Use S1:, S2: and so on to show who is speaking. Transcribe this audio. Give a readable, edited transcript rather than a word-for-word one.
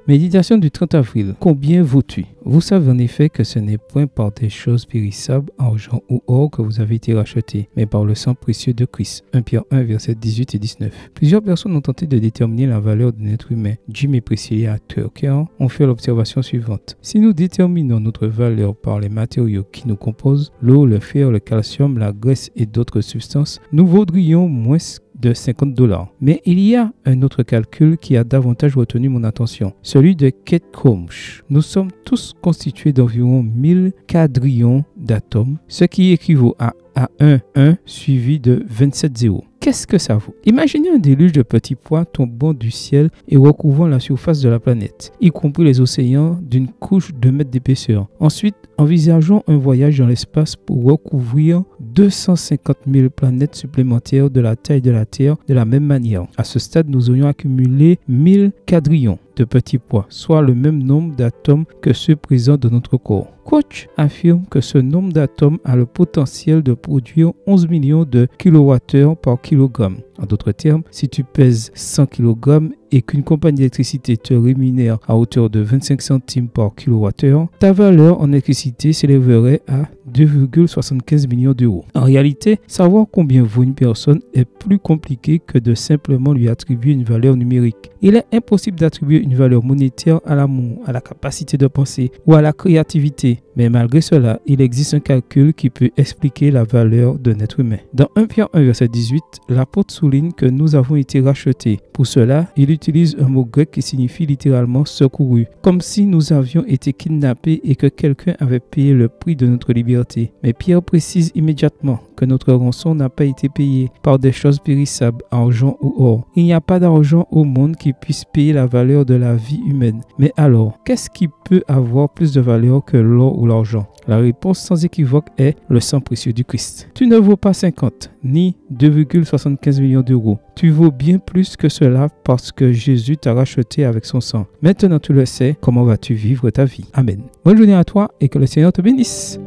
S1: Méditation du 30 avril. Combien vaux-tu? Vous savez en effet que ce n'est point par des choses périssables, argent ou or, que vous avez été rachetés, mais par le sang précieux de Christ. 1 Pierre 1, versets 18 et 19. Plusieurs personnes ont tenté de déterminer la valeur d'un être humain. Jim et Priscilla Tucker ont fait l'observation suivante. Si nous déterminons notre valeur par les matériaux qui nous composent, l'eau, le fer, le calcium, la graisse et d'autres substances, nous vaudrions moins de $50. Mais il y a un autre calcul qui a davantage retenu mon attention, celui de Kate Kromsch. Nous sommes tous constitués d'environ 1000 quadrillions d'atomes, ce qui équivaut à 1 suivi de 27 zéros. Qu'est-ce que ça vaut? Imaginez un déluge de petits pois tombant du ciel et recouvrant la surface de la planète, y compris les océans d'une couche de mètres d'épaisseur. Ensuite, envisageons un voyage dans l'espace pour recouvrir 250 000 planètes supplémentaires de la taille de la Terre de la même manière. À ce stade, nous aurions accumulé 1000 quadrillions de petits pois, soit le même nombre d'atomes que ceux présents dans notre corps. Koch affirme que ce nombre d'atomes a le potentiel de produire 11 millions de kWh par kilogramme. En d'autres termes, si tu pèses 100 kg et qu'une compagnie d'électricité te rémunère à hauteur de 25 centimes par kWh, ta valeur en électricité s'élèverait à 2,75 millions d'euros. En réalité, savoir combien vaut une personne est plus compliqué que de simplement lui attribuer une valeur numérique. Il est impossible d'attribuer une valeur monétaire à l'amour, à la capacité de penser ou à la créativité. Mais malgré cela, il existe un calcul qui peut expliquer la valeur d'un être humain. Dans 1 Pierre 1, verset 18, l'apôtre souligne que nous avons été rachetés. Pour cela, il utilise un mot grec qui signifie littéralement secouru, comme si nous avions été kidnappés et que quelqu'un avait payé le prix de notre liberté. Mais Pierre précise immédiatement que notre rançon n'a pas été payé par des choses périssables, argent ou or. Il n'y a pas d'argent au monde qui puisse payer la valeur de la vie humaine. Mais alors, qu'est-ce qui peut avoir plus de valeur que l'or ou l'argent? La réponse sans équivoque est le sang précieux du Christ. Tu ne vaux pas 50 ni 2,75 millions d'euros. Tu vaux bien plus que cela parce que Jésus t'a racheté avec son sang. Maintenant tu le sais, comment vas-tu vivre ta vie? Amen. Bonne journée à toi et que le Seigneur te bénisse.